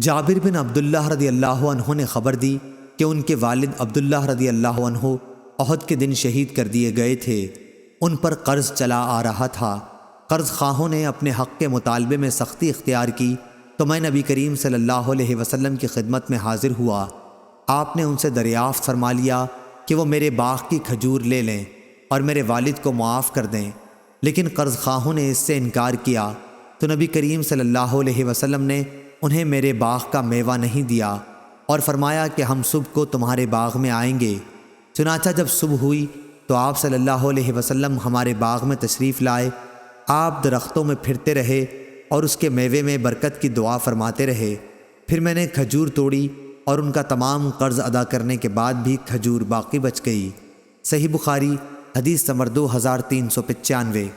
جابر بن عبداللہ رضی اللہ عنہ نے خبر دی کہ ان کے والد عبداللہ رضی اللہ عنہ احد کے دن شہید کر دیے گئے تھے۔ ان پر قرض چلا آ رہا تھا۔ قرض خواہوں نے اپنے حق کے مطالبے میں سختی اختیار کی تو میں نبی کریم صلی اللہ علیہ وسلم کی خدمت میں حاضر ہوا۔ آپ نے ان سے دریافت فرما لیا کہ وہ میرے باغ کی کھجور لے لیں اور میرے والد کو معاف کر دیں، لیکن قرض خواہوں نے اس سے انکار کیا تو نبی کریم صلی اللہ علیہ وسلم نے انہیں میرے باغ کا میوہ نہیں دیا اور فرمایا کہ ہم صبح کو تمہارے باغ میں آئیں گے۔ چنانچہ جب صبح ہوئی تو آپ صلی اللہ علیہ وسلم ہمارے باغ میں تشریف لائے۔ آپ درختوں میں پھرتے رہے اور اس کے میوے میں برکت کی دعا فرماتے رہے۔ پھر میں نے کھجور توڑی اور ان کا تمام قرض ادا کرنے کے بعد بھی کھجور باقی بچ گئی۔ صحیح بخاری حدیث نمبر 2395۔